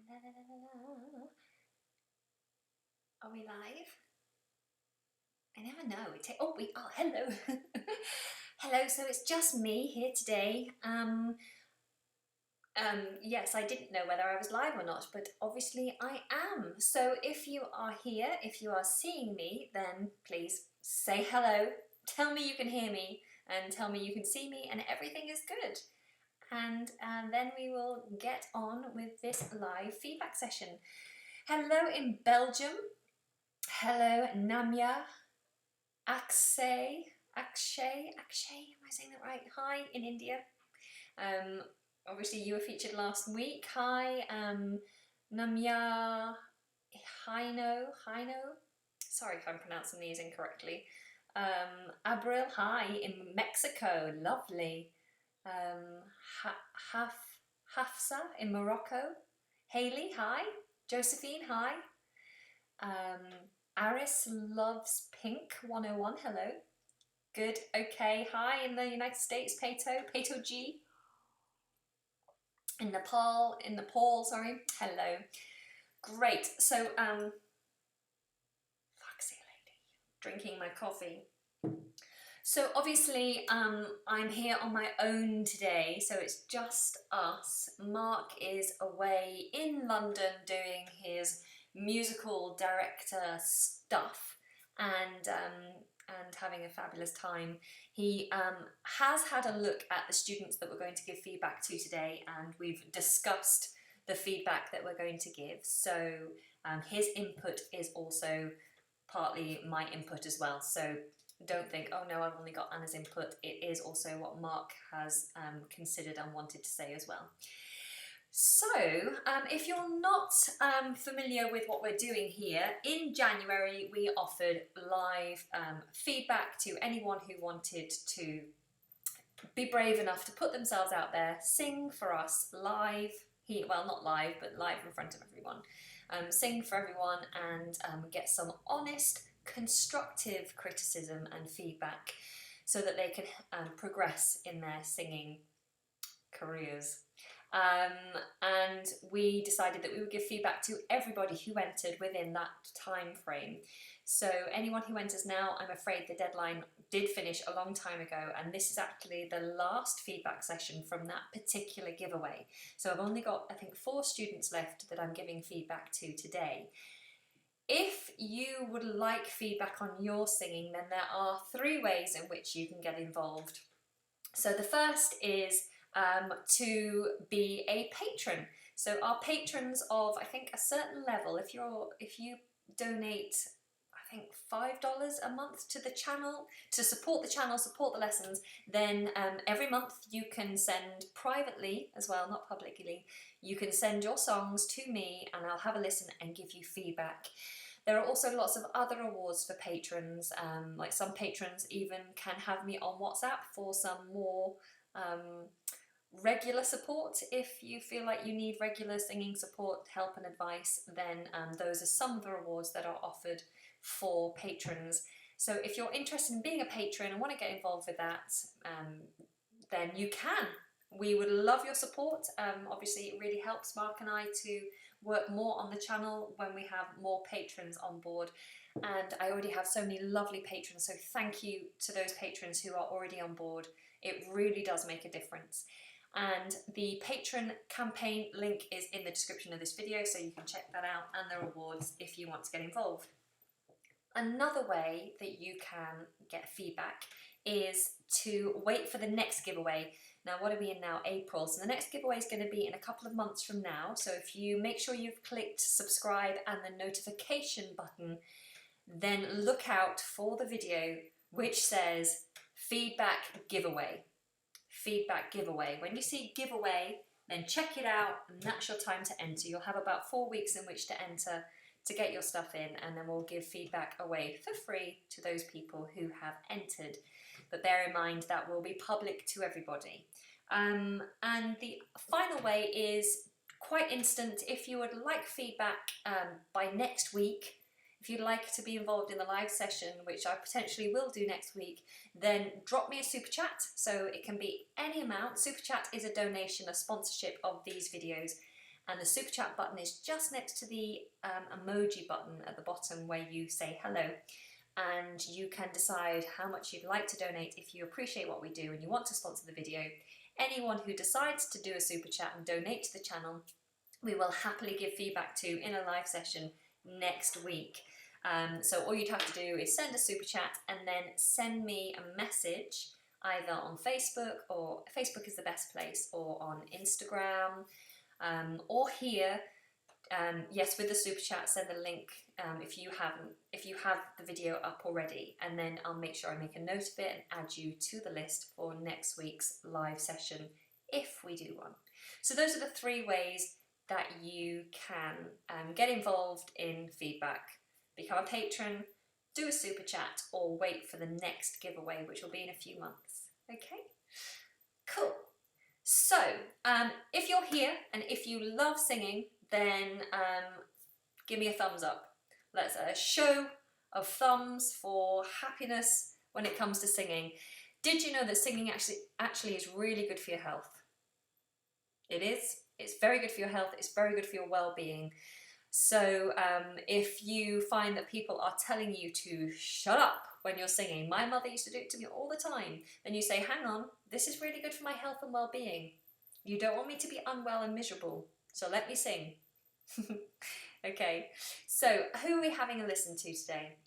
La, la, la, la, la. Are we live? I never know. Oh, we are. Hello. Hello. So it's just me here today. Yes, I didn't know whether I was live or not, but obviously I am. So if you are here, if you are seeing me, then please say hello. Tell me you can hear me, and tell me you can see me, and everything is good. And then we will get on with this live feedback session. Hello in Belgium. Hello Namya. Akshay, am I saying that right? Hi in India. Obviously you were featured last week. Hi, Namya Hino. Sorry if I'm pronouncing these incorrectly. Abril, hi in Mexico, lovely. Hafsa in Morocco. Haley, hi. Josephine, hi. Aris loves pink 101, hello. Good, okay. Hi in the United States, Pato G. In Nepal, sorry. Hello. Great. So, foxy lady, drinking my coffee. So obviously, I'm here on my own today, so it's just us. Mark is away in London doing his musical director stuff and having a fabulous time. He has had a look at the students that we're going to give feedback to today, and we've discussed the feedback that we're going to give. So his input is also partly my input as well. So don't think, oh no, I've only got Anna's input. It is also what Mark has considered and wanted to say as well. So, if you're not familiar with what we're doing here, in January we offered live feedback to anyone who wanted to be brave enough to put themselves out there, sing for us live, well not live, but live in front of everyone, sing for everyone and get some honest, constructive criticism and feedback so that they can progress in their singing careers. And we decided that we would give feedback to everybody who entered within that time frame. So anyone who enters now, I'm afraid the deadline did finish a long time ago, and this is actually the last feedback session from that particular giveaway. So I've only got, I think, 4 students left that I'm giving feedback to today. If you would like feedback on your singing, then there are 3 ways in which you can get involved. So the first is to be a patron. So our patrons of, I think, a certain level, if you donate, I think $5 a month to the channel, to support the channel, support the lessons, then every month you can send privately as well, not publicly, you can send your songs to me and I'll have a listen and give you feedback. There are also lots of other awards for patrons, like some patrons even can have me on WhatsApp for some more regular support. If you feel like you need regular singing support, help and advice, then those are some of the rewards that are offered for patrons. So if you're interested in being a patron and want to get involved with that, then you can. We would love your support. Obviously it really helps Mark and I to work more on the channel when we have more patrons on board. And I already have so many lovely patrons, so thank you to those patrons who are already on board. It really does make a difference. And the patron campaign link is in the description of this video, so you can check that out, and the rewards if you want to get involved. Another way that you can get feedback is to wait for the next giveaway. Now, what are we in now? April. So the next giveaway is going to be in a couple of months from now. So if you make sure you've clicked subscribe and the notification button, then look out for the video which says feedback giveaway. Feedback giveaway. When you see giveaway, then check it out, and that's your time to enter. You'll have about 4 weeks in which to enter to get your stuff in, and then we'll give feedback away for free to those people who have entered. But bear in mind that will be public to everybody. And the final way is quite instant. If you would like feedback by next week, if you'd like to be involved in the live session, which I potentially will do next week, then drop me a super chat. So it can be any amount. Super chat is a donation, a sponsorship of these videos. and the super chat button is just next to the emoji button at the bottom where you say hello, and you can decide how much you'd like to donate if you appreciate what we do and you want to sponsor the video. Anyone who decides to do a super chat and donate to the channel, we will happily give feedback to in a live session next week. So all you'd have to do is send a super chat and then send me a message either on Facebook, or Facebook is the best place, or on Instagram, or here. Yes, with the super chat, send the link if you have the video up already, and then I'll make sure I make a note of it and add you to the list for next week's live session if we do one. So those are the 3 ways that you can get involved in feedback: become a patron, do a super chat, or wait for the next giveaway, which will be in a few months. Okay, cool. So if you're here and if you love singing, then give me a thumbs up. Let's a show of thumbs for happiness when it comes to singing. Did you know that singing actually is really good for your health? It is. It's very good for your health. It's very good for your well-being. So if you find that people are telling you to shut up when you're singing, my mother used to do it to me all the time, then you say, hang on, this is really good for my health and well-being. You don't want me to be unwell and miserable, so let me sing. Okay, so who are we having a listen to today?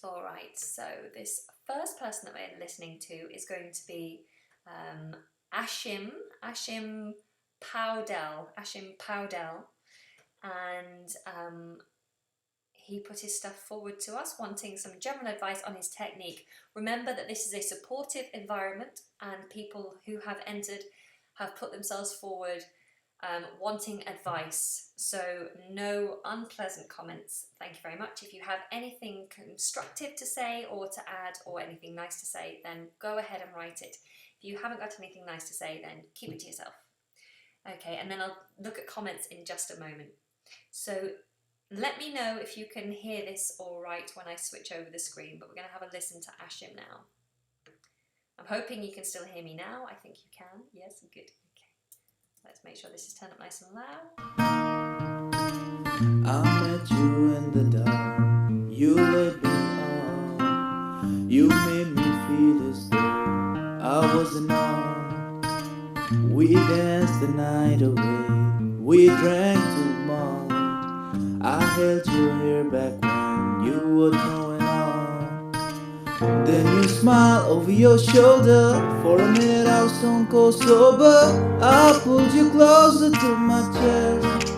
All right, so this first person that we're listening to is going to be Ashim Powell, and he put his stuff forward to us, wanting some general advice on his technique. Remember that this is a supportive environment, and people who have entered have put themselves forward wanting advice. So no unpleasant comments. Thank you very much. If you have anything constructive to say or to add, or anything nice to say, then go ahead and write it. If you haven't got anything nice to say, then keep it to yourself. Okay, and then I'll look at comments in just a moment. So let me know if you can hear this all right when I switch over the screen, but we're going to have a listen to Ashim now. I'm hoping you can still hear me now. I think you can. Yes, good. Okay. Let's make sure this is turned up nice and loud. I met you in the dark. You lit me up. You made me feel as though I was enough. We danced the night away. We drank too much. I held your hair back when you were growing up. Then you smiled over your shoulder. For a minute I was stone cold sober. I pulled you closer to my chest,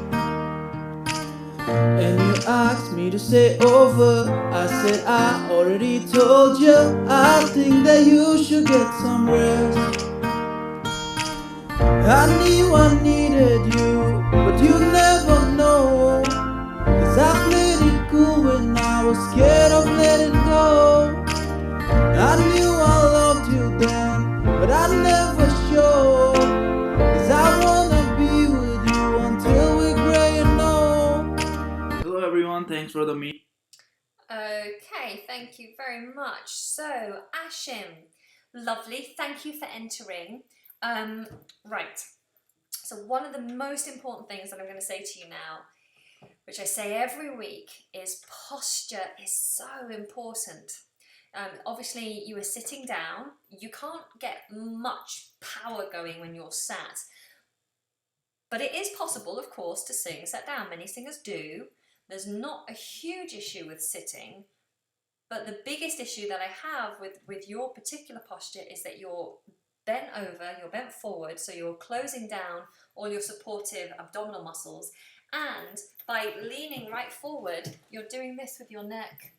and you asked me to stay over. I said I already told you. I think that you should get some rest. I knew I needed you, but you never know. 'Cause I played it cool when I was scared of letting go. I knew I loved you then, but I never showed. 'Cause I wanna be with you until we're gray and old. Hello everyone, thanks for the meet. Okay, thank you very much. So Ashim, lovely, thank you for entering. Right, so one of the most important things that I'm going to say to you now, which I say every week, is posture is so important. Obviously you are sitting down, you can't get much power going when you're sat, but it is possible, of course, to sing sat down. Many singers do. There's not a huge issue with sitting, but the biggest issue that I have with your particular posture is that you're bent over, you're bent forward, so you're closing down all your supportive abdominal muscles, and by leaning right forward, you're doing this with your neck.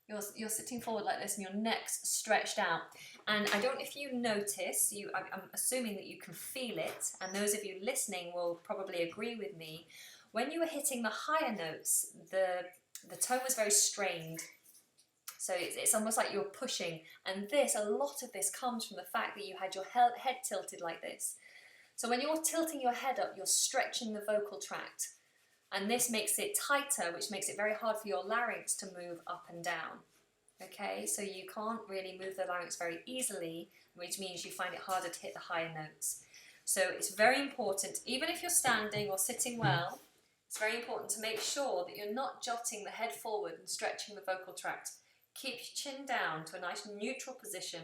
You're sitting forward like this and your neck's stretched out. And I don't know if you notice, I'm assuming that you can feel it, and those of you listening will probably agree with me. When you were hitting the higher notes, the tone was very strained. So it's almost like you're pushing, and a lot of this comes from the fact that you had your head tilted like this. So when you're tilting your head up, you're stretching the vocal tract, and this makes it tighter, which makes it very hard for your larynx to move up and down. Okay, so you can't really move the larynx very easily, which means you find it harder to hit the higher notes. So it's very important, even if you're standing or sitting well, it's very important to make sure that you're not jotting the head forward and stretching the vocal tract. Keep your chin down to a nice neutral position.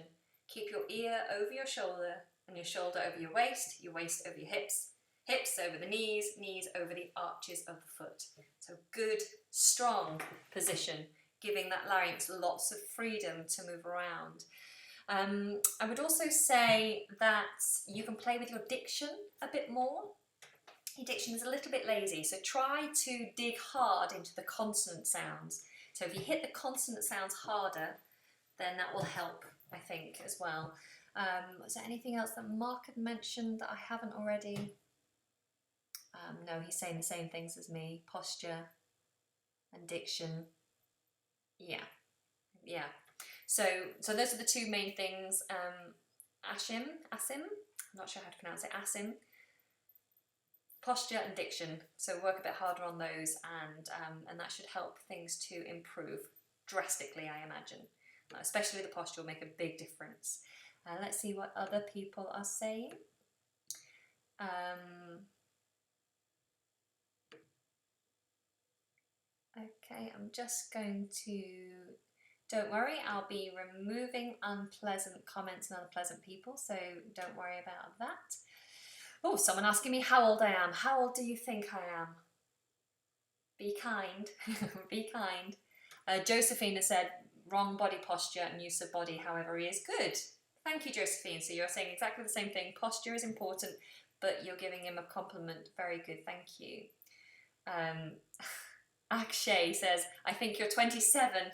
Keep your ear over your shoulder and your shoulder over your waist over your hips, hips over the knees, knees over the arches of the foot. So good, strong position, giving that larynx lots of freedom to move around. I would also say that you can play with your diction a bit more. Your diction is a little bit lazy, so try to dig hard into the consonant sounds. So if you hit the consonant sounds harder, then that will help, I think, as well. Was there anything else that Mark had mentioned that I haven't already? No, he's saying the same things as me. Posture and diction. Yeah. So those are the two main things. Ashim, I'm not sure how to pronounce it, Ashim. Posture and diction. So work a bit harder on those, and that should help things to improve drastically, I imagine. Especially the posture will make a big difference. Let's see what other people are saying. Okay, I'm just going to... Don't worry, I'll be removing unpleasant comments and unpleasant people, so don't worry about that. Oh, someone asking me how old I am. How old do you think I am? Be kind. Be kind. Josephine has said, wrong body posture and use of body, however he is. Good. Thank you, Josephine. So you're saying exactly the same thing. Posture is important, but you're giving him a compliment. Very good. Thank you. Akshay says, I think you're 27.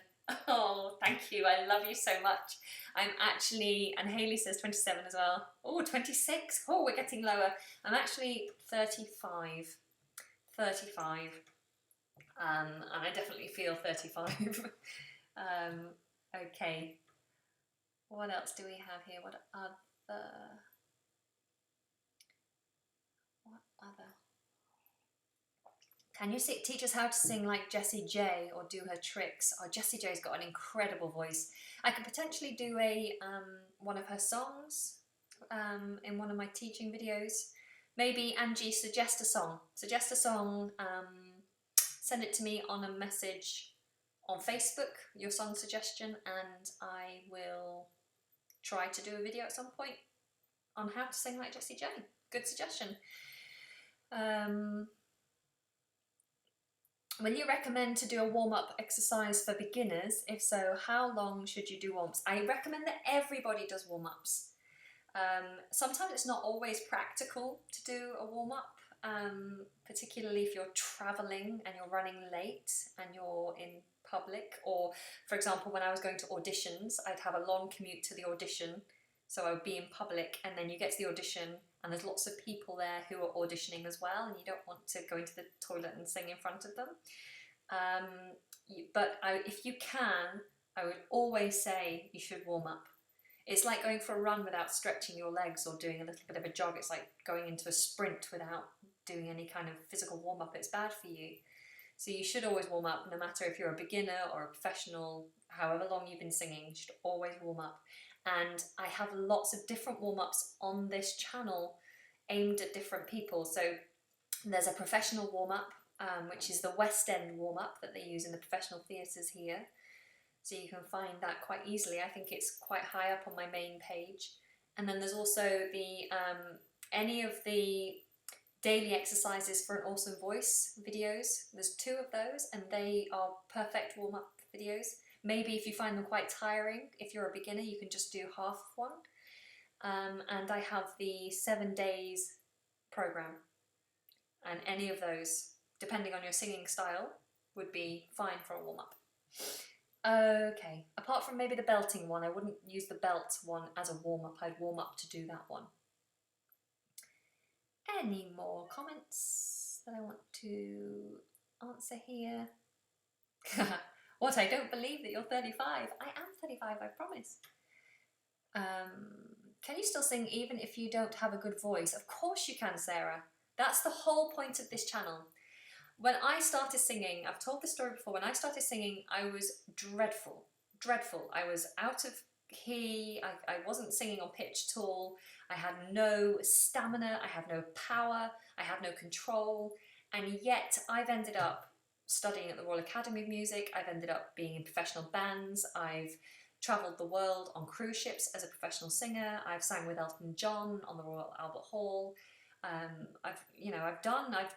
Oh, thank you. I love you so much. I'm actually, and Hayley says 27 as well. Oh, 26. Oh, we're getting lower. I'm actually 35. 35. And I definitely feel 35. Okay. What else do we have here? What other? Can you teach us how to sing like Jessie J or do her tricks? Oh, Jessie J's got an incredible voice. I could potentially do one of her songs in one of my teaching videos. Maybe Angie, suggest a song. Suggest a song. Send it to me on a message on Facebook, your song suggestion, and I will try to do a video at some point on how to sing like Jessie J. Good suggestion. Will you recommend to do a warm-up exercise for beginners? If so, how long should you do warm-ups? I recommend that everybody does warm-ups. Sometimes it's not always practical to do a warm-up, particularly if you're travelling and you're running late and you're in public. Or, for example, when I was going to auditions, I'd have a long commute to the audition, so I would be in public, and then you get to the audition and there's lots of people there who are auditioning as well, and you don't want to go into the toilet and sing in front of them. If you can, I would always say you should warm up. It's like going for a run without stretching your legs or doing a little bit of a jog. It's like going into a sprint without doing any kind of physical warm-up. It's bad for you. So you should always warm up, no matter if you're a beginner or a professional, however long you've been singing, you should always warm up. And I have lots of different warm-ups on this channel aimed at different people. So there's a professional warm-up, which is the West End warm-up that they use in the professional theatres here. So you can find that quite easily. I think it's quite high up on my main page. And then there's also the any of the daily exercises for an awesome voice videos. There's 2 of those, and they are perfect warm-up videos. Maybe if you find them quite tiring, if you're a beginner, you can just do half of one. And I have the 7 days program, and any of those, depending on your singing style, would be fine for a warm-up. Okay, apart from maybe the belting one, I wouldn't use the belt one as a warm-up. I'd warm up to do that one. Any more comments that I want to answer here? What, I don't believe that you're 35. I am 35, I promise. Can you still sing even if you don't have a good voice? Of course you can, Sarah. That's the whole point of this channel. When I started singing, I've told this story before, when I started singing, I was dreadful. I was out of key, I wasn't singing on pitch at all, I had no stamina, I had no power, I had no control, and yet I've ended up studying at the Royal Academy of Music, I've ended up being in professional bands, I've travelled the world on cruise ships as a professional singer, I've sang with Elton John on the Royal Albert Hall. I've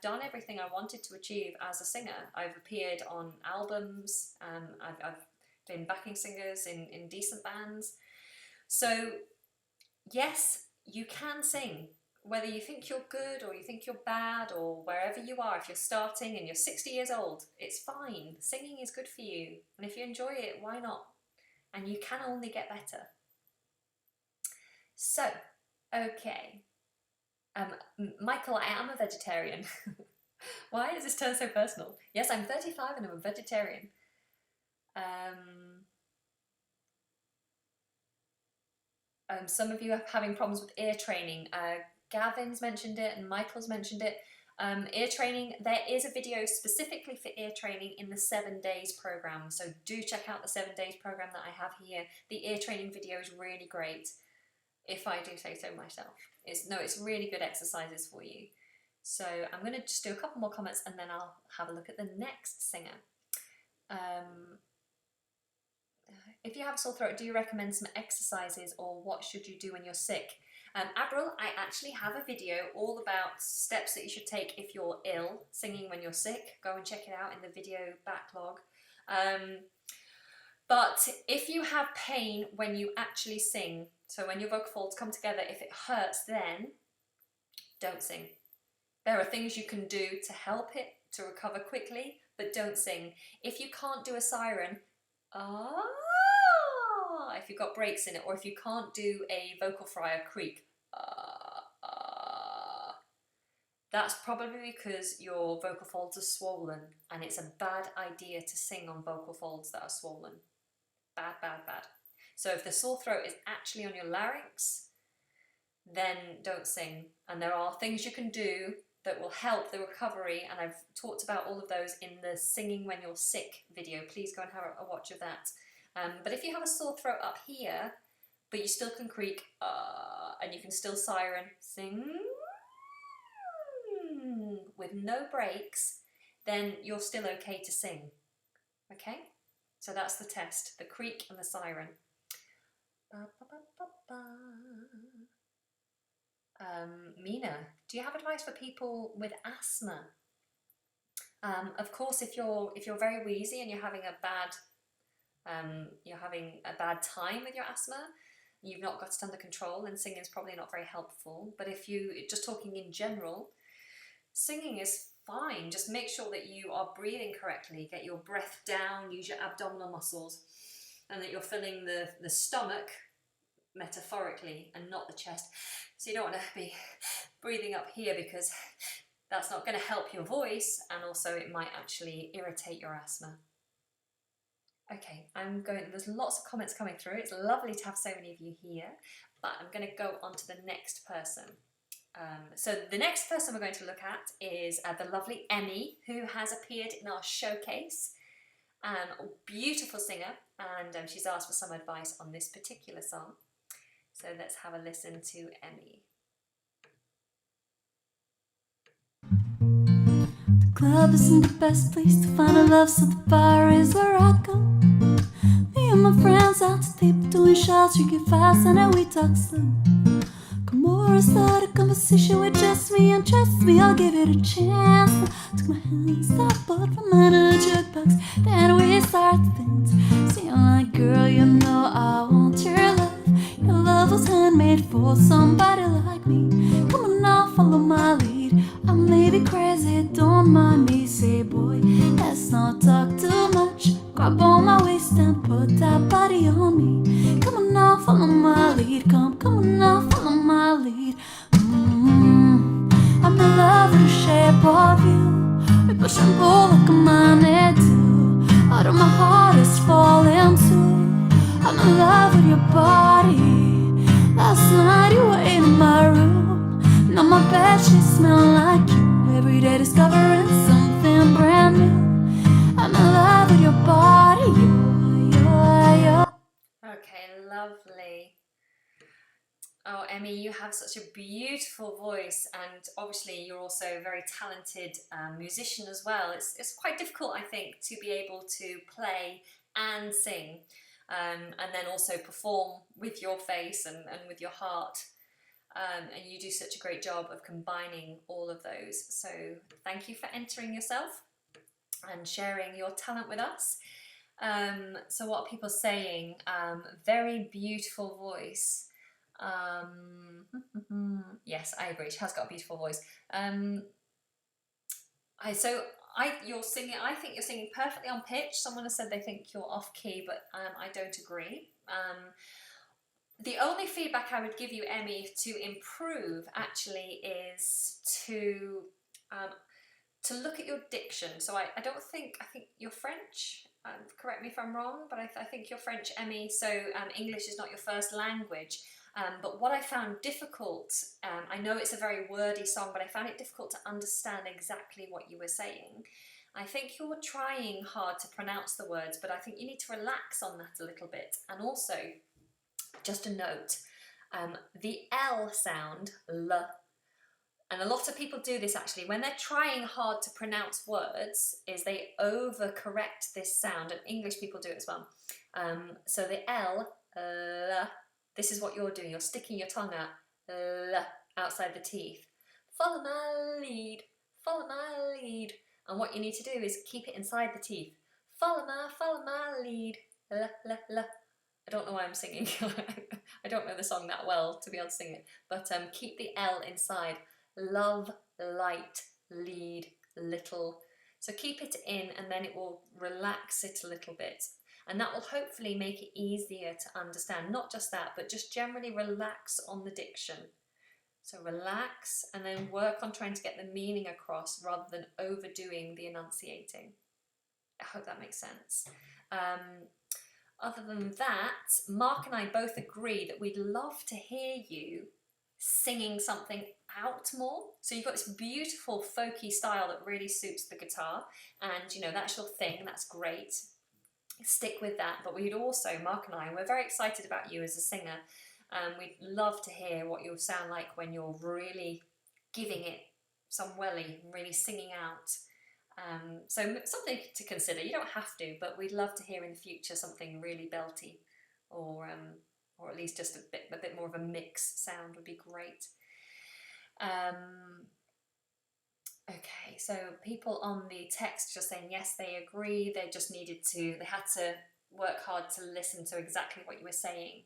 done everything I wanted to achieve as a singer. I've appeared on albums, I've been backing singers in decent bands. So yes, you can sing, whether you think you're good or you think you're bad, or wherever you are. If you're starting and you're 60 years old, it's fine. Singing is good for you, and if you enjoy it, why not? And you can only get better. So, okay. Michael, I am a vegetarian. Why is this turn so personal? Yes, I'm 35 and I'm a vegetarian. Some of you are having problems with ear training. Gavin's mentioned it and Michael's mentioned it. Ear training, there is a video specifically for ear training in the 7 days program. So do check out the 7 days program that I have here. The ear training video is really great, if I do say so myself. It's really good exercises for you. So I'm going to just do a couple more comments and then I'll have a look at the next singer. If you have a sore throat, do you recommend some exercises, or what should you do when you're sick? Avril, I actually have a video all about steps that you should take if you're ill, singing when you're sick. Go and check it out in the video backlog. But if you have pain when you actually sing, so when your vocal folds come together, if it hurts, then don't sing. There are things you can do to help it to recover quickly, but don't sing. If you can't do a siren, if you've got breaks in it, or if you can't do a vocal fry, a creak, that's probably because your vocal folds are swollen, and it's a bad idea to sing on vocal folds that are swollen. Bad, bad, bad. So if the sore throat is actually on your larynx, then don't sing. And there are things you can do that will help the recovery, and I've talked about all of those in the Singing When You're Sick video. Please go and have a watch of that. But if you have a sore throat up here, but you still can creak, and you can still siren, sing with no breaks, then you're still okay to sing. Okay? So that's the test, the creak and the siren. Mina, do you have advice for people with asthma? Of course, if you're very wheezy and you're having a bad time with your asthma, you've not got it under control, then singing is probably not very helpful. But if you're just talking in general, singing is fine. Just make sure that you are breathing correctly, get your breath down, use your abdominal muscles, and that you're filling the stomach metaphorically and not the chest. So you don't want to be breathing up here, because that's not going to help your voice, and also it might actually irritate your asthma. Okay, there's lots of comments coming through. It's lovely to have so many of you here, but I'm going to go on to the next person. So the next person we're going to look at is the lovely Emmy, who has appeared in our showcase. A beautiful singer, and she's asked for some advice on this particular song. So let's have a listen to Emmy. The club isn't the best place to find a love, so the bar is where I go. Me and my friends out to tip, doing shots, drinking fast, and then we talk slow. Come over and start a conversation with just me, and trust me, I'll give it a chance. Took my hand, stopped, bought from a jukebox, then we start to dance. Singing like, girl, you know I want your love. Your love was handmade for somebody like me. Come on now, follow my lead. I may be crazy, don't mind me. Say, boy, let's not talk too much. Grab on my waist and put that body on me. Come on now, follow my lead. Come on now, follow my lead. I'm in love with the shape of you. We push and pull like a magnet do. Out of my heart is falling too. I'm in love with your body. Last night you were in my room. Now my bed sheets smell like you. Every day discovering something brand new. I'm in love with your body. Okay, lovely. Emmy, you have such a beautiful voice, and obviously you're also a very talented musician as well. It's quite difficult, I think, to be able to play and sing, and then also perform with your face and with your heart. And you do such a great job of combining all of those. So thank you for entering yourself and sharing your talent with us. So what are people saying? Very beautiful voice. Yes, I agree. She has got a beautiful voice. You're singing. I think you're singing perfectly on pitch. Someone has said they think you're off key, but I don't agree. The only feedback I would give you, Emmy, to improve actually is to look at your diction. So I think you're French. Correct me if I'm wrong, but I think you're French, Emmy. So English is not your first language. But what I found difficult, I know it's a very wordy song, but I found it difficult to understand exactly what you were saying. I think you're trying hard to pronounce the words, but I think you need to relax on that a little bit. And also, just a note, the L sound, L, and a lot of people do this actually, when they're trying hard to pronounce words, is they overcorrect this sound, and English people do it as well. So the L, this is what you're doing, you're sticking your tongue out, outside the teeth. Follow my lead, follow my lead. And what you need to do is keep it inside the teeth. Follow my lead, la, la, la. I don't know why I'm singing. I don't know the song that well to be able to sing it. But keep the L inside. Love, light, lead, little. So keep it in, and then it will relax it a little bit. And that will hopefully make it easier to understand. Not just that, but just generally relax on the diction. So relax and then work on trying to get the meaning across rather than overdoing the enunciating. I hope that makes sense. Other than that, Mark and I both agree that we'd love to hear you singing something out more. So you've got this beautiful folky style that really suits the guitar, and you know, that's your thing, that's great. Stick with that. But we'd also, Mark and I, we're very excited about you as a singer. We'd love to hear what you'll sound like when you're really giving it some welly, really singing out. So something to consider. You don't have to, but we'd love to hear in the future something really belty, or at least just a bit more of a mix sound would be great. Okay, so people on the text just saying yes, they agree. They had to work hard to listen to exactly what you were saying.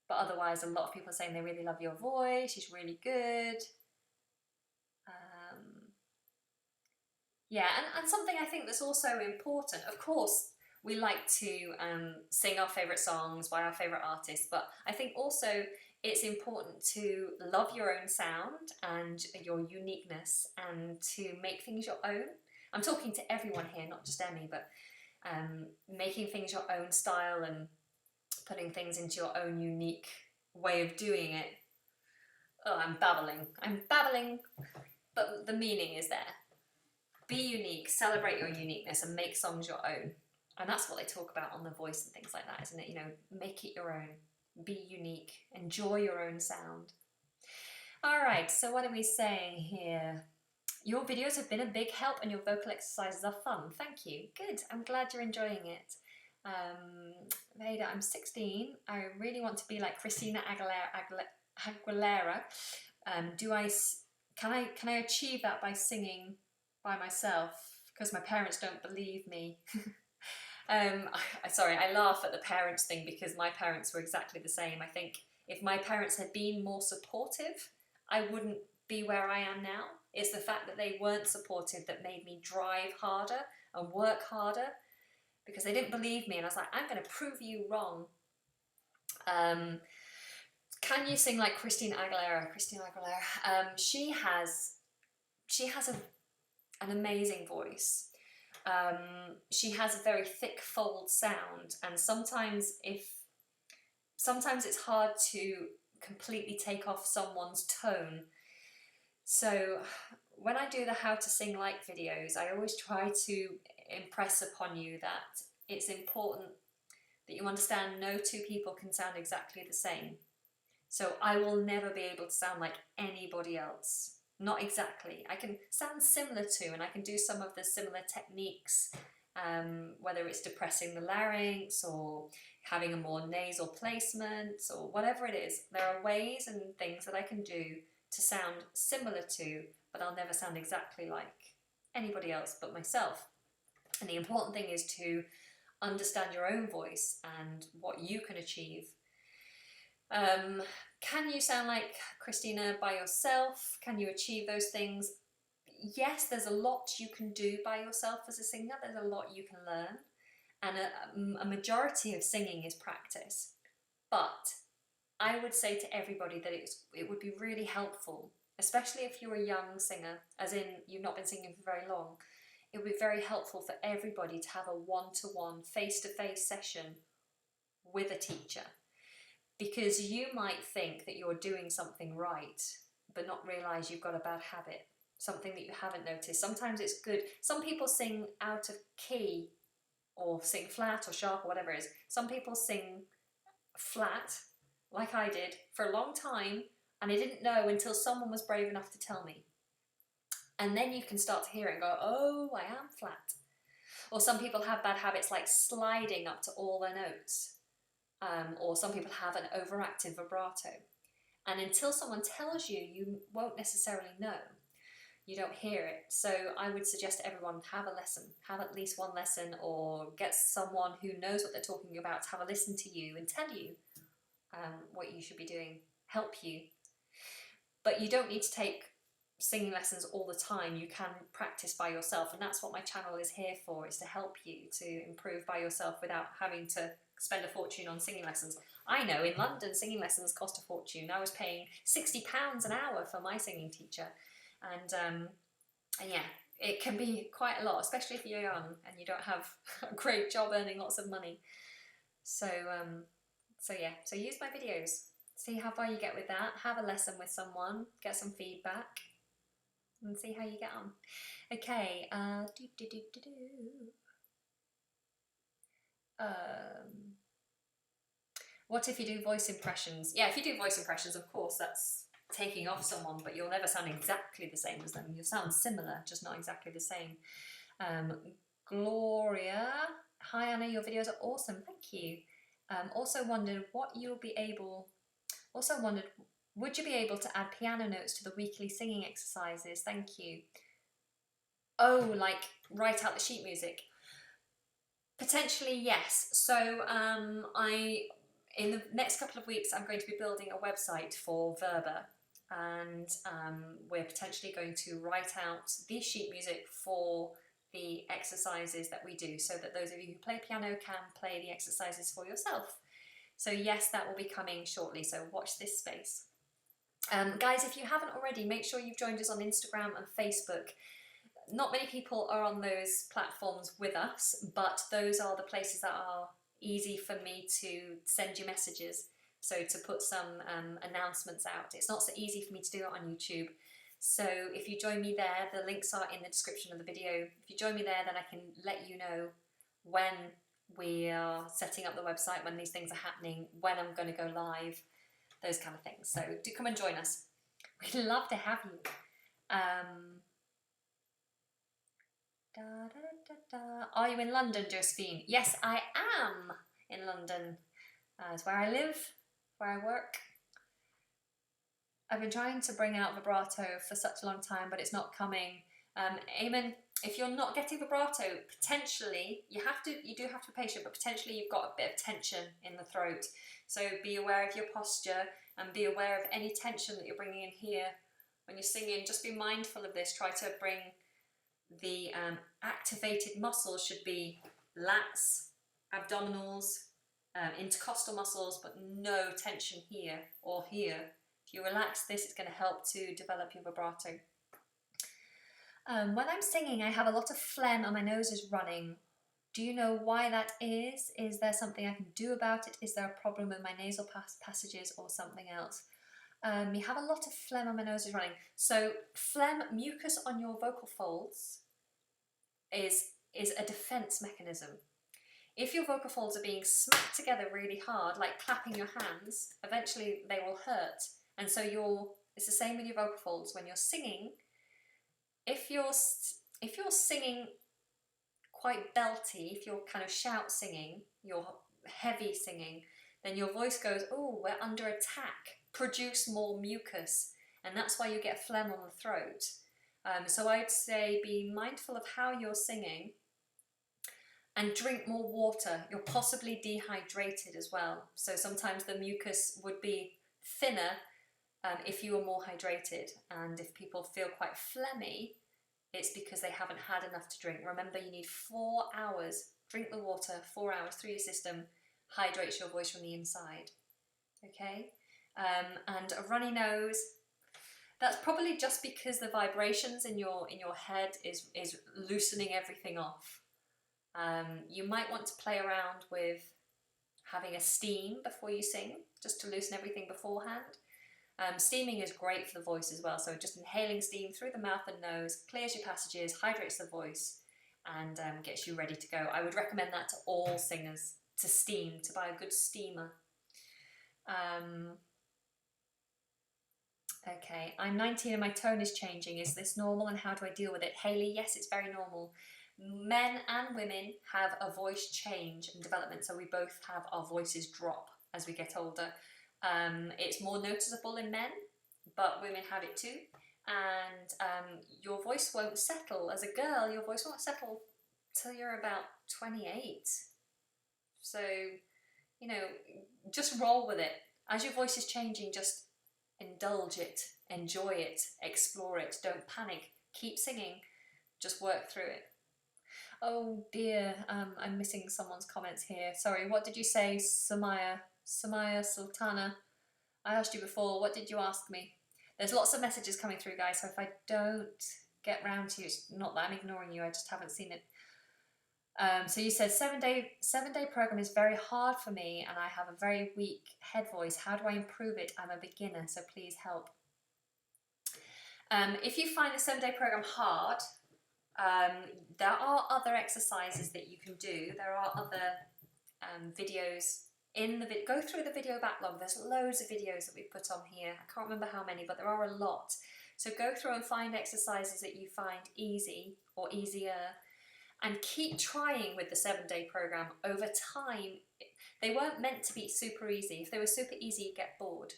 But otherwise, a lot of people are saying they really love your voice, she's really good. Yeah, and something I think that's also important, of course, we like to sing our favourite songs by our favourite artists, but I think also it's important to love your own sound and your uniqueness and to make things your own. I'm talking to everyone here, not just Emmy, but making things your own style and putting things into your own unique way of doing it. Oh, I'm babbling, but the meaning is there. Be unique, celebrate your uniqueness and make songs your own. And that's what they talk about on The Voice and things like that, isn't it? You know, make it your own, be unique, enjoy your own sound. All right, so what are we saying here? Your videos have been a big help and your vocal exercises are fun. Thank you. Good, I'm glad you're enjoying it. Veda, I'm 16. I really want to be like Christina Aguilera. Can I achieve that by singing by myself? Because my parents don't believe me. Sorry, I laugh at the parents thing because my parents were exactly the same. I think if my parents had been more supportive, I wouldn't be where I am now. It's the fact that they weren't supportive that made me drive harder and work harder, because they didn't believe me, and I was like, I'm going to prove you wrong. Can you sing like Christina Aguilera? She has an amazing voice. She has a very thick fold sound, and sometimes it's hard to completely take off someone's tone. So when I do the how to sing like videos, I always try to impress upon you that it's important that you understand no two people can sound exactly the same. So I will never be able to sound like anybody else. Not exactly. I can sound similar to, and I can do some of the similar techniques, whether it's depressing the larynx or having a more nasal placement or whatever it is. There are ways and things that I can do to sound similar to, but I'll never sound exactly like anybody else but myself. And the important thing is to understand your own voice and what you can achieve. Can you sound like Christina by yourself? Can you achieve those things? Yes, there's a lot you can do by yourself as a singer. There's a lot you can learn. And a majority of singing is practice. But I would say to everybody that it would be really helpful, especially if you're a young singer, as in you've not been singing for very long. It would be very helpful for everybody to have a one-to-one, face-to-face session with a teacher. Because you might think that you're doing something right, but not realise you've got a bad habit, something that you haven't noticed. Sometimes it's good. Some people sing out of key, or sing flat or sharp or whatever it is. Some people sing flat, like I did, for a long time, and I didn't know until someone was brave enough to tell me. And then you can start to hear it and go, oh, I am flat. Or some people have bad habits like sliding up to all their notes. Or some people have an overactive vibrato. And until someone tells you, you won't necessarily know. You don't hear it. So I would suggest to everyone, have a lesson. Have at least one lesson, or get someone who knows what they're talking about to have a listen to you and tell you what you should be doing, help you. But you don't need to take singing lessons all the time. You can practice by yourself, and that's what my channel is here for, is to help you to improve by yourself without having to spend a fortune on singing lessons. I know in London singing lessons cost a fortune. I was paying £60 an hour for my singing teacher, and yeah, it can be quite a lot, especially if you're young and you don't have a great job earning lots of money. So yeah, so use my videos, see how far you get with that, have a lesson with someone, get some feedback, and see how you get on. Okay, what if you do voice impressions? Yeah, if you do voice impressions, of course, that's taking off someone, but you'll never sound exactly the same as them. You'll sound similar, just not exactly the same. Gloria, hi Anna, your videos are awesome, thank you. Also wondered, would you be able to add piano notes to the weekly singing exercises? Thank you. Oh, like write out the sheet music? Potentially, yes. So in the next couple of weeks, I'm going to be building a website for Verba, and we're potentially going to write out the sheet music for the exercises that we do, so that those of you who play piano can play the exercises for yourself. So yes, that will be coming shortly, so watch this space. Guys, if you haven't already, make sure you've joined us on Instagram and Facebook. Not many people are on those platforms with us, but those are the places that are easy for me to send you messages. So to put some announcements out. It's not so easy for me to do it on YouTube. So if you join me there, the links are in the description of the video. If you join me there, then I can let you know when we are setting up the website, when these things are happening, when I'm going to go live, those kind of things. So do come and join us. We'd love to have you. Are you in London, Josephine? Yes, I am in London. It's where I live, where I work. I've been trying to bring out vibrato for such a long time, but it's not coming. Eamon, if you're not getting vibrato, potentially, you do have to be patient, but potentially you've got a bit of tension in the throat. So be aware of your posture and be aware of any tension that you're bringing in here when you're singing. Just be mindful of this. Try to bring the activated muscles, should be lats, abdominals, intercostal muscles, but no tension here or here. If you relax this, it's going to help to develop your vibrato. When I'm singing, I have a lot of phlegm and my nose is running. Do you know why that is? Is there something I can do about it? Is there a problem with my nasal passages or something else? You have a lot of phlegm and my nose is running. So phlegm, mucus on your vocal folds, is a defense mechanism. If your vocal folds are being smacked together really hard, like clapping your hands, eventually they will hurt. And so it's the same with your vocal folds. When you're singing, if you're singing quite belty, if you're kind of shout singing, you're heavy singing, then your voice goes, oh, we're under attack, produce more mucus, and that's why you get phlegm on the throat. So I'd say be mindful of how you're singing and drink more water. You're possibly dehydrated as well. So sometimes the mucus would be thinner if you were more hydrated. And if people feel quite phlegmy, it's because they haven't had enough to drink. Remember, you need 4 hours. Drink the water, 4 hours through your system, hydrates your voice from the inside. Okay? And a runny nose, that's probably just because the vibrations in your head is loosening everything off. You might want to play around with having a steam before you sing, just to loosen everything beforehand. Steaming is great for the voice as well, so just inhaling steam through the mouth and nose clears your passages, hydrates the voice, and gets you ready to go. I would recommend that to all singers, to steam, to buy a good steamer. Okay, I'm 19 and my tone is changing. Is this normal and how do I deal with it? Hayley, yes, it's very normal. Men and women have a voice change and development, so we both have our voices drop as we get older. It's more noticeable in men, but women have it too. And your voice won't settle. As a girl, your voice won't settle till you're about 28. So, you know, just roll with it. As your voice is changing, just indulge it, enjoy it, explore it. Don't panic. Keep singing. Just work through it. Oh dear, I'm missing someone's comments here. Sorry, what did you say, Samaya Sultana? I asked you before, what did you ask me? There's lots of messages coming through, guys, so if I don't get round to you, it's not that I'm ignoring you, I just haven't seen it. So you said 7-day program is very hard for me and I have a very weak head voice. How do I improve it? I'm a beginner, so please help. If you find the 7-day program hard, there are other exercises that you can do. There are other videos in the video. Go through the video backlog. There's loads of videos that we've put on here. I can't remember how many, but there are a lot. So go through and find exercises that you find easy or easier, and keep trying with the 7-day program. Over time, they weren't meant to be super easy. If they were super easy, you'd get bored.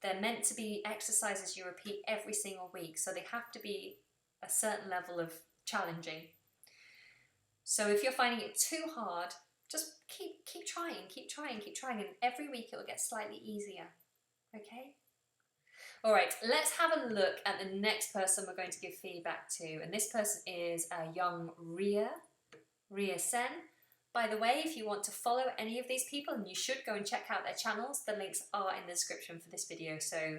They're meant to be exercises you repeat every single week, so they have to be a certain level of challenging. So if you're finding it too hard, just keep trying, and every week it will get slightly easier. Okay? All right, let's have a look at the next person we're going to give feedback to, and this person is a young Ria Sen. By the way, if you want to follow any of these people, and you should go and check out their channels, the links are in the description for this video, so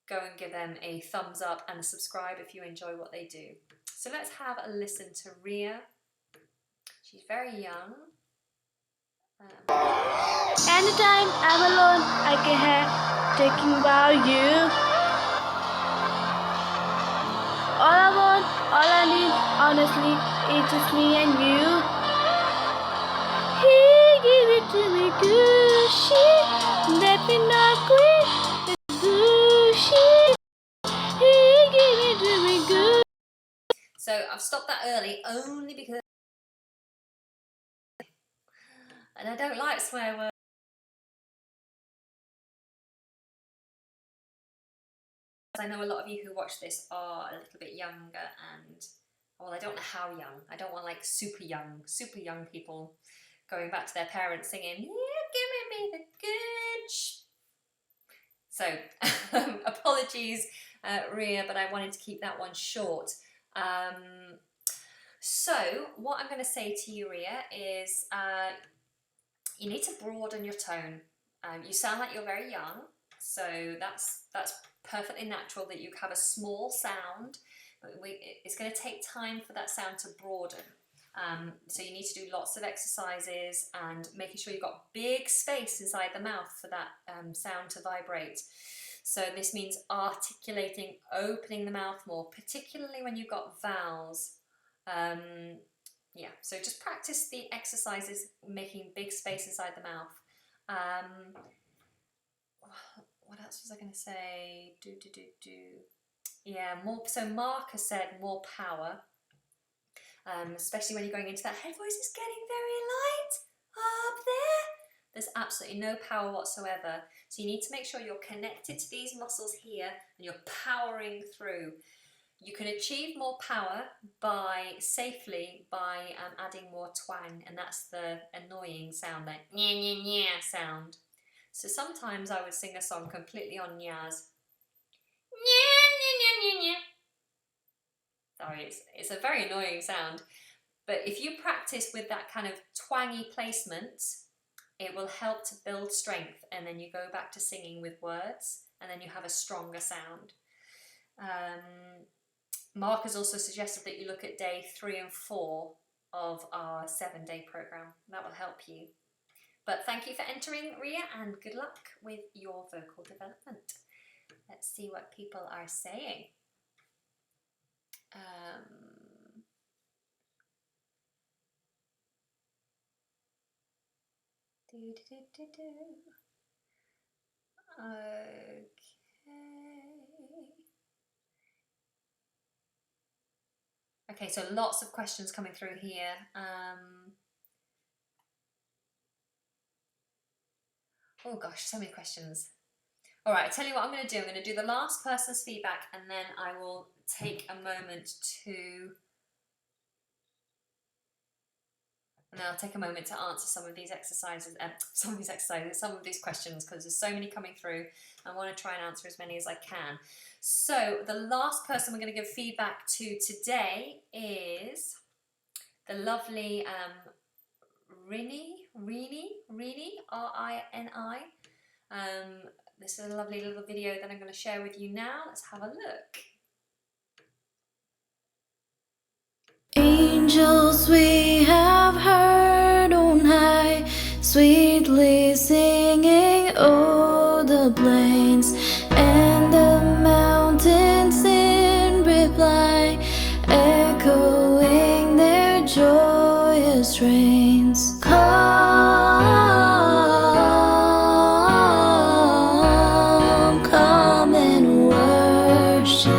go and give them a thumbs up and a subscribe if you enjoy what they do. So let's have a listen to Ria. She's very young. Anytime I'm alone, I can have thinking about you. All I want, all I need, honestly, it's just me and you. He give it to me good, she let me not quit. Good, she he give it to me good. So I've stopped that early only because, and I don't like swear words. I know a lot of you who watch this are a little bit younger, and well, I don't know how young. I don't want like super young people going back to their parents singing, "You're giving me the good." So apologies, Ria, but I wanted to keep that one short. So what I'm going to say to you, Ria, is you need to broaden your tone. You sound like you're very young, so that's perfectly natural that you have a small sound, but it's going to take time for that sound to broaden. So you need to do lots of exercises and making sure you've got big space inside the mouth for that sound to vibrate. So this means articulating, opening the mouth more, particularly when you've got vowels. Yeah, so just practice the exercises, making big space inside the mouth. What else was I going to say? Yeah, more. So Mark has said more power, especially when you're going into that head voice. It's getting very light up there. There's absolutely no power whatsoever. So you need to make sure you're connected to these muscles here and you're powering through. You can achieve more power safely by adding more twang, and that's the annoying sound, that nya nya nya sound. So sometimes I would sing a song completely on nyas. Nya nya nya nya nya. Sorry, it's a very annoying sound. But if you practice with that kind of twangy placement, it will help to build strength, and then you go back to singing with words, and then you have a stronger sound. Mark has also suggested that you look at day 3 and 4 of our 7-day program. That will help you. But thank you for entering, Ria, and good luck with your vocal development. Let's see what people are saying. Okay. Okay, so lots of questions coming through here. Oh gosh, so many questions. All right, I tell you what I'm going to do. I'm going to do the last person's feedback, and then I will take a moment to... And I'll take a moment to answer some of these exercises, some of these questions, because there's so many coming through. I want to try and answer as many as I can. So the last person we're going to give feedback to today is the lovely Reinie, R-I-N-I. This is a lovely little video that I'm going to share with you now. Let's have a look. Angels we have heard on high, sweetly singing o'er the plains and the mountains in reply, echoing their joyous strains. Come and worship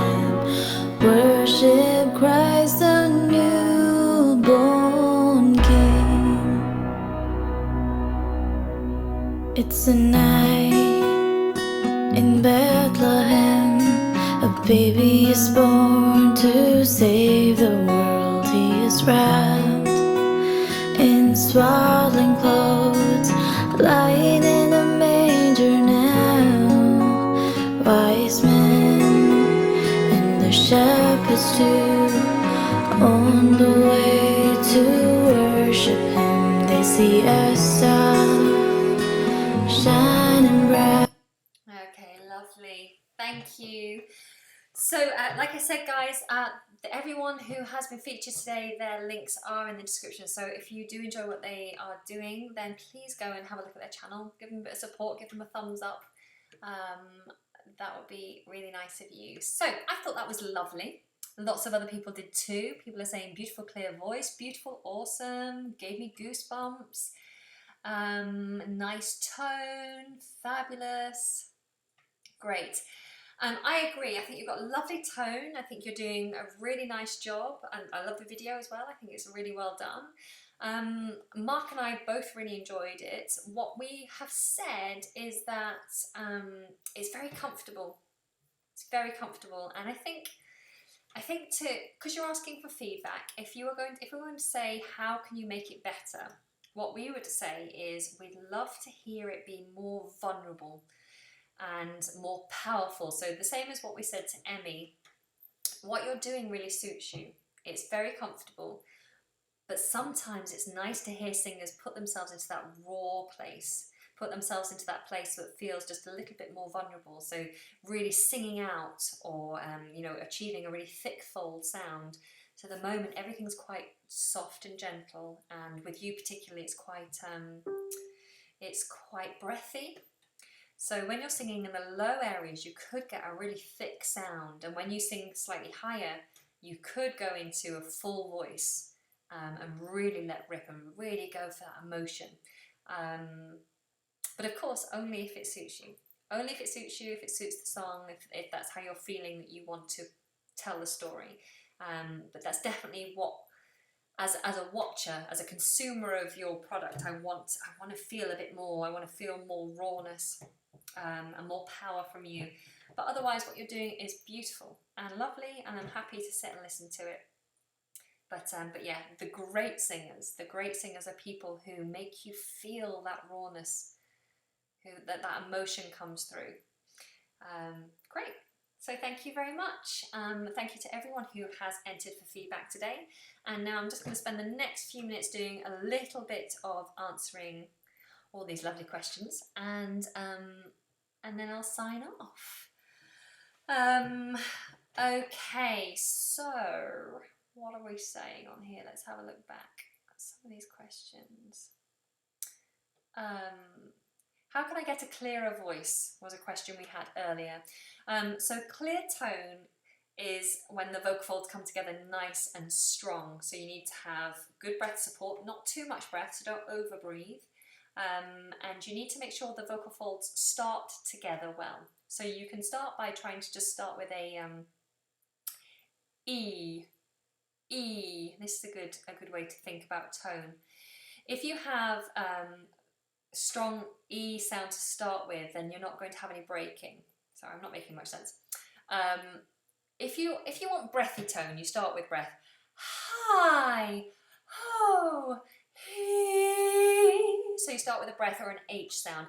Christ the newborn King. It's a night in Bethlehem, a baby is born to save the world. He is wrapped in swaddling clothes, lying in a manger now. Wise men and the shepherds too, on the way to worship him, they see a star shining bright. Okay, lovely. Thank you. So, like I said, guys, everyone who has been featured today, their links are in the description. So if you do enjoy what they are doing, then please go and have a look at their channel. Give them a bit of support, give them a thumbs up. That would be really nice of you. So I thought that was lovely. Lots of other people did too. People are saying beautiful, clear voice, beautiful, awesome, gave me goosebumps, nice tone, fabulous, great. I agree. I think you've got a lovely tone. I think you're doing a really nice job, and I love the video as well. I think it's really well done. Mark and I both really enjoyed it. What we have said is that it's very comfortable. It's very comfortable, and I think because you're asking for feedback, if we're going to say how can you make it better, what we would say is we'd love to hear it be more vulnerable and more powerful. So the same as what we said to Emmy, what you're doing really suits you. It's very comfortable, but sometimes it's nice to hear singers put themselves into that raw place, put themselves into that place that feels just a little bit more vulnerable. So really singing out, or achieving a really thick, full sound. So the moment everything's quite soft and gentle, and with you particularly, it's quite breathy. So when you're singing in the low areas, you could get a really thick sound, and when you sing slightly higher, you could go into a full voice, and really let rip and really go for that emotion. But of course, only if it suits you. Only if it suits you, if it suits the song, if that's how you're feeling that you want to tell the story. But that's definitely what, as a watcher, as a consumer of your product, I want to feel a bit more. I want to feel more rawness and more power from you. But otherwise, what you're doing is beautiful and lovely, and I'm happy to sit and listen to it. But yeah, the great singers are people who make you feel that rawness, that emotion comes through. Great. So thank you very much. Thank you to everyone who has entered for feedback today. And now I'm just going to spend the next few minutes doing a little bit of answering all these lovely questions, and then I'll sign off. Okay, so what are we saying on here? Let's have a look back at some of these questions. How can I get a clearer voice was a question we had earlier. So clear tone is when the vocal folds come together nice and strong. So you need to have good breath support, not too much breath, so don't over breathe. And you need to make sure the vocal folds start together well. So you can start by trying to just start with a E. This is a good way to think about tone. If you have strong E sound to start with, then you're not going to have any breaking. Sorry, I'm not making much sense. If you want breathy tone, you start with breath. Hi, ho, he. So you start with a breath or an H sound.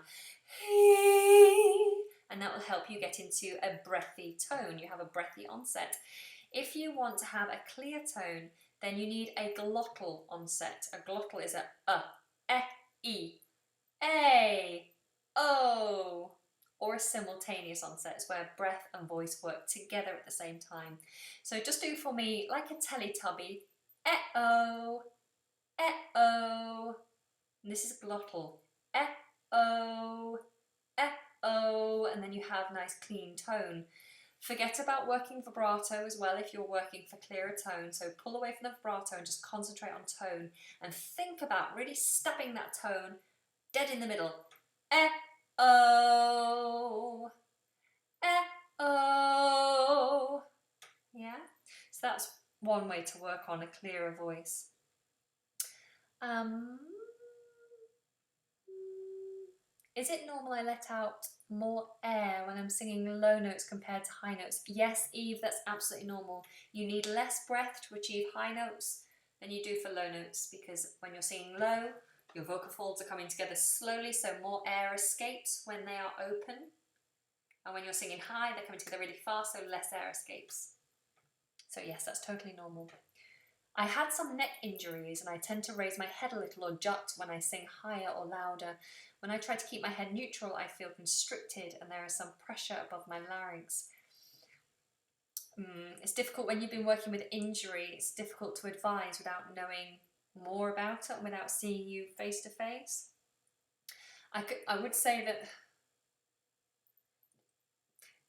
He. And that will help you get into a breathy tone. You have a breathy onset. If you want to have a clear tone, then you need a glottal onset. A glottal is a, e, a, o, or a simultaneous onset. It's where breath and voice work together at the same time. So just do for me like a Teletubby, e-o, e-o. And this is glottal, e-o, e-o, and then you have nice clean tone. Forget about working vibrato as well if you're working for clearer tone. So pull away from the vibrato and just concentrate on tone and think about really stabbing that tone dead in the middle. E-o, e-o. Yeah, so that's one way to work on a clearer voice. Is it normal I let out more air when I'm singing low notes compared to high notes? Yes, Eve, that's absolutely normal. You need less breath to achieve high notes than you do for low notes, because when you're singing low, your vocal folds are coming together slowly, so more air escapes when they are open. And when you're singing high, they're coming together really fast, so less air escapes. So yes, that's totally normal. I had some neck injuries and I tend to raise my head a little or jut when I sing higher or louder. When I try to keep my head neutral, I feel constricted and there is some pressure above my larynx. It's difficult when you've been working with injury. It's difficult to advise without knowing more about it and without seeing you face to face. I would say that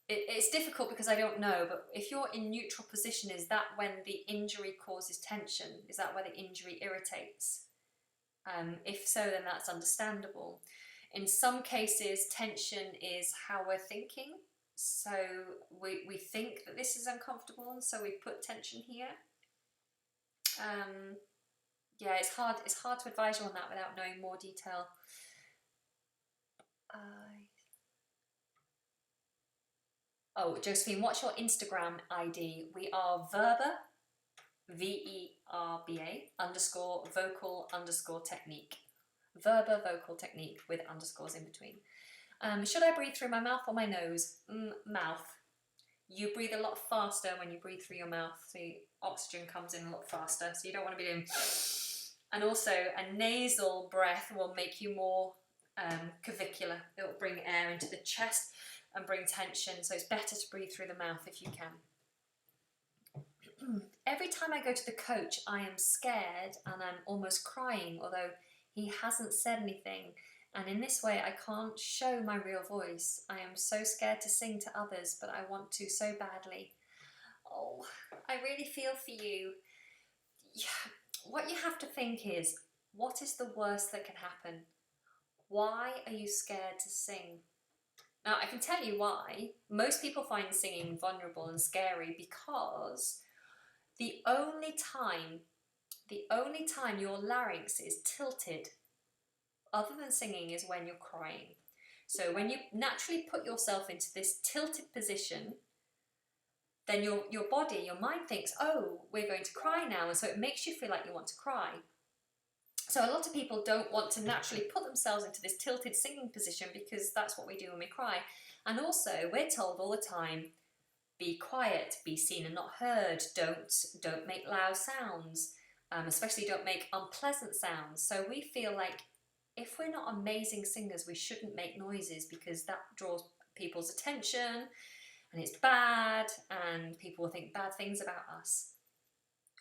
it's difficult because I don't know, but if you're in neutral position, is that when the injury causes tension? Is that where the injury irritates? If so, then that's understandable. In some cases, tension is how we're thinking. So we think that this is uncomfortable, and so we put tension here. Yeah, it's hard to advise you on that without knowing more detail. Oh, Josephine, what's your Instagram ID? We are Verba, V-E-R-B-A, _vocal _technique. Verba vocal technique with underscores in between. Should I breathe through my mouth or my nose? Mouth. You breathe a lot faster when you breathe through your mouth, so oxygen comes in a lot faster, so you don't want to be doing... And also, a nasal breath will make you more clavicular. It will bring air into the chest and bring tension, so it's better to breathe through the mouth if you can. Every time I go to the coach, I am scared and I'm almost crying, although he hasn't said anything. And in this way, I can't show my real voice. I am so scared to sing to others, but I want to so badly. Oh, I really feel for you. Yeah. what you have to think is, what is the worst that can happen? Why are you scared to sing? Now, I can tell you why. Most people find singing vulnerable and scary because the only time your larynx is tilted, other than singing, is when you're crying. So when you naturally put yourself into this tilted position, then your body, your mind thinks, oh, we're going to cry now, and so it makes you feel like you want to cry. So a lot of people don't want to naturally put themselves into this tilted singing position because that's what we do when we cry. And also, we're told all the time, be quiet, be seen and not heard, don't make loud sounds, especially don't make unpleasant sounds. So we feel like if we're not amazing singers, we shouldn't make noises because that draws people's attention and it's bad and people will think bad things about us.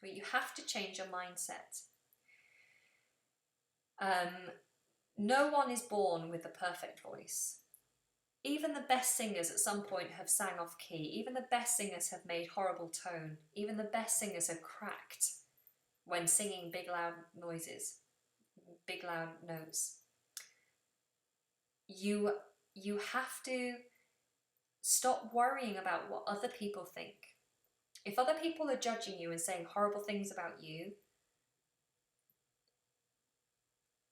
But you have to change your mindset. No one is born with the perfect voice. Even the best singers at some point have sang off key. Even the best singers have made horrible tone. Even the best singers have cracked when singing big loud noises, big loud notes. You have to stop worrying about what other people think. If other people are judging you and saying horrible things about you,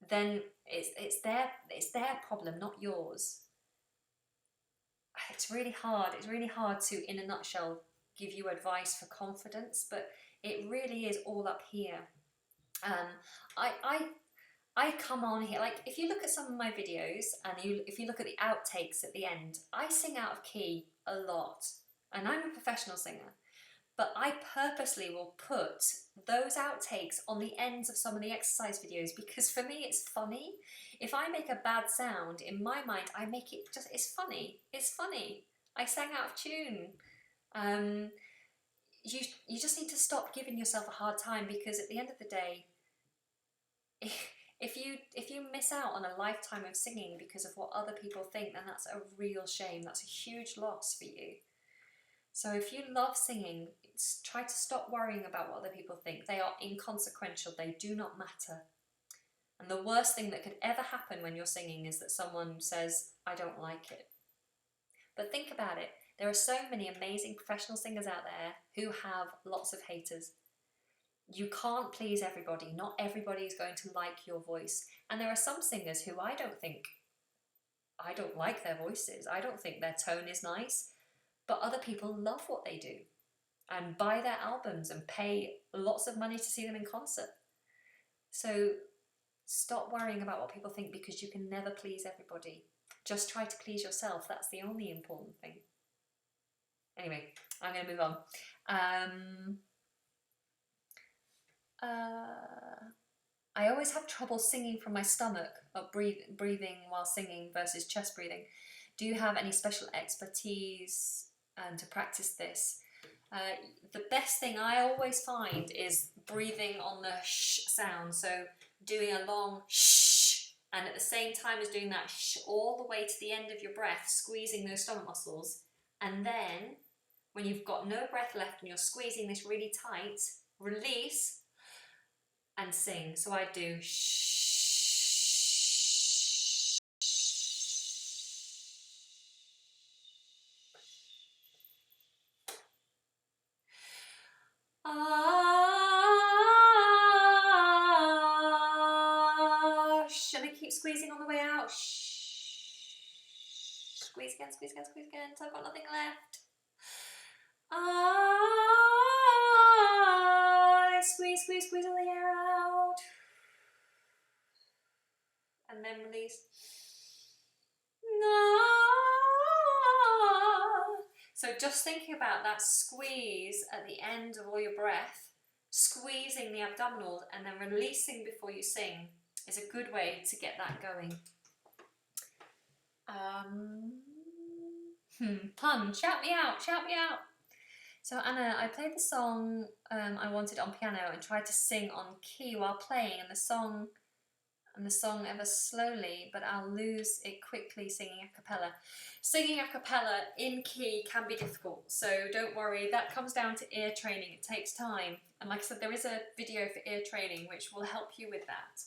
then it's their problem, not yours. It's really hard to, in a nutshell, give you advice for confidence, but it really is all up here. I come on here, like if you look at some of my videos and if you look at the outtakes at the end, I sing out of key a lot, and I'm a professional singer. But I purposely will put those outtakes on the ends of some of the exercise videos because for me it's funny. If I make a bad sound, in my mind I make it just, it's funny. I sang out of tune. You just need to stop giving yourself a hard time, because at the end of the day, if you miss out on a lifetime of singing because of what other people think, then that's a real shame. That's a huge loss for you. So if you love singing, try to stop worrying about what other people think. They are inconsequential. They do not matter. And the worst thing that could ever happen when you're singing is that someone says, I don't like it. But think about it. There are so many amazing professional singers out there who have lots of haters. You can't please everybody. Not everybody is going to like your voice. And there are some singers who I don't like their voices. I don't think their tone is nice. But other people love what they do and buy their albums and pay lots of money to see them in concert. So stop worrying about what people think, because you can never please everybody. Just try to please yourself. That's the only important thing. Anyway, I'm going to move on. I always have trouble singing from my stomach, or breathing while singing versus chest breathing. Do you have any special expertise to practice this? The best thing I always find is breathing on the sh sound. So doing a long sh, and at the same time as doing that sh all the way to the end of your breath, squeezing those stomach muscles. And then when you've got no breath left and you're squeezing this really tight, release and sing. So I do sh. And I keep squeezing on the way out. Squeeze again, squeeze again, squeeze again until I've got nothing left. Squeeze, squeeze, squeeze all the air out. And then release. So just thinking about that squeeze at the end of all your breath, squeezing the abdominals and then releasing before you sing is a good way to get that going. Pun, shout me out, shout me out. So Anna, I played the song I Wanted on piano and tried to sing on key while playing, and the song and the song ever slowly, but I'll lose it quickly singing a cappella. Singing a cappella in key can be difficult, so don't worry, that comes down to ear training. It takes time, and like I said, there is a video for ear training which will help you with that.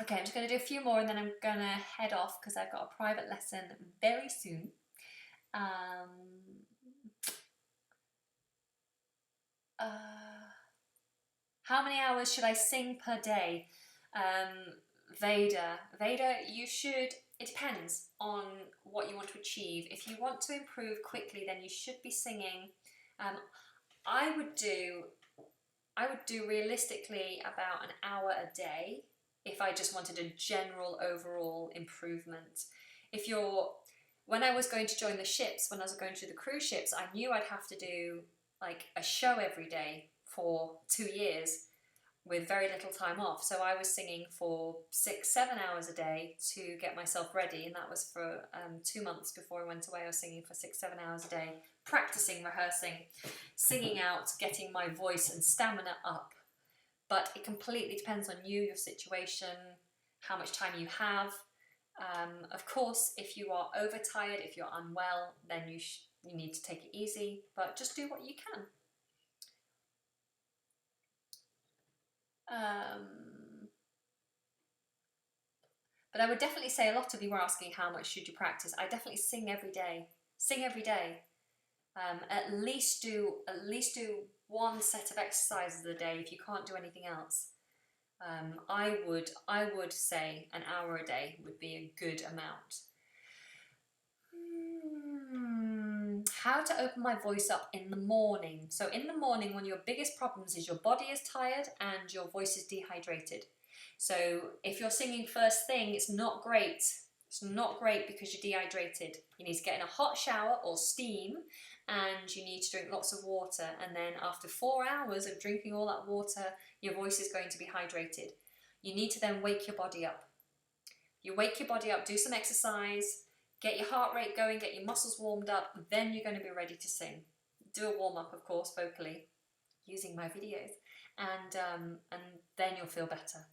Okay, I'm just going to do a few more and then I'm going to head off because I've got a private lesson very soon. How many hours should I sing per day? Vader, you should, it depends on what you want to achieve. If you want to improve quickly, then you should be singing. I would do realistically about an hour a day if I just wanted a general overall improvement. When I was going to join the ships, when I was going to the cruise ships, I knew I'd have to do like a show every day for 2 years with very little time off. So I was singing for 6-7 hours a day to get myself ready, and that was for 2 months before I went away. I was singing for 6-7 hours a day, practicing, rehearsing, singing out, getting my voice and stamina up. But it completely depends on you, your situation, how much time you have. Of course, if you are overtired, if you're unwell, then you need to take it easy, but just do what you can. But I would definitely say, a lot of you are asking how much should you practice. I definitely sing every day. Sing every day. At least do one set of exercises a day if you can't do anything else. I would say an hour a day would be a good amount. How to open my voice up in the morning. So in the morning, one of your biggest problems is your body is tired and your voice is dehydrated. So if you're singing first thing, it's not great. It's not great because you're dehydrated. You need to get in a hot shower or steam, and you need to drink lots of water. And then after 4 hours of drinking all that water, your voice is going to be hydrated. You need to then wake your body up. You wake your body up, do some exercise, get your heart rate going, get your muscles warmed up, then you're going to be ready to sing. Do a warm up, of course, vocally, using my videos, and then you'll feel better.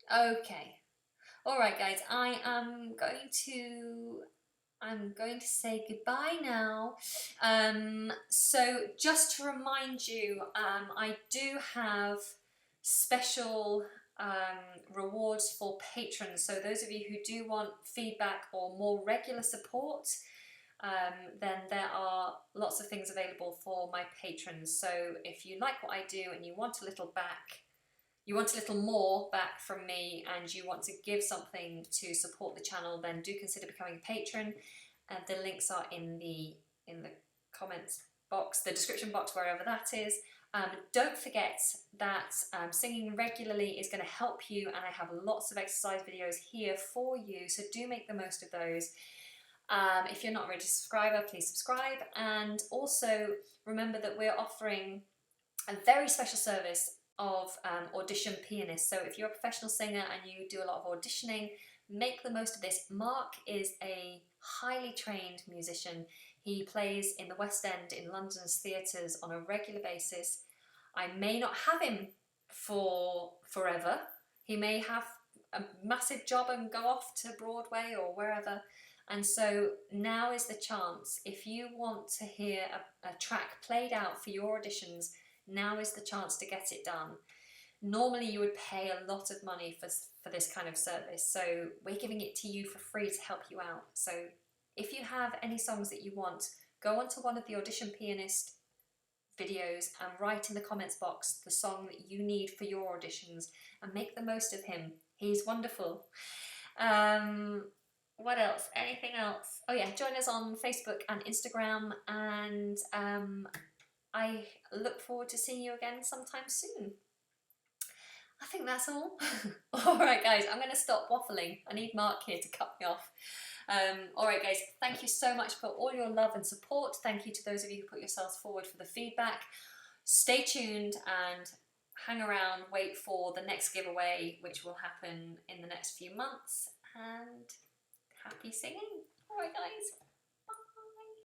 Okay. All right, guys. I'm going to say goodbye now. So just to remind you, I do have special rewards for patrons. So those of you who do want feedback or more regular support, then there are lots of things available for my patrons. So if you like what I do and you want a little more back from me, and you want to give something to support the channel, then do consider becoming a patron. The links are in the comments box, the description box, wherever that is. Don't forget that singing regularly is going to help you, and I have lots of exercise videos here for you, so do make the most of those. If you're not already a subscriber, please subscribe, and also remember that we're offering a very special service of audition pianists. So if you're a professional singer and you do a lot of auditioning, make the most of this. Mark is a highly trained musician. He plays in the West End, in London's theatres on a regular basis. I may not have him for forever. He may have a massive job and go off to Broadway or wherever. And so now is the chance. If you want to hear a track played out for your auditions, now is the chance to get it done. Normally you would pay a lot of money for this kind of service, so we're giving it to you for free to help you out. So if you have any songs that you want, go onto one of the audition pianist videos and write in the comments box the song that you need for your auditions, and make the most of him. He's wonderful. What else? Anything else? Oh yeah, join us on Facebook and Instagram, and I look forward to seeing you again sometime soon. I think that's all. Alright guys, I'm going to stop waffling. I need Mark here to cut me off. Alright guys, thank you so much for all your love and support. Thank you to those of you who put yourselves forward for the feedback. Stay tuned and hang around, wait for the next giveaway, which will happen in the next few months. And happy singing. Alright guys.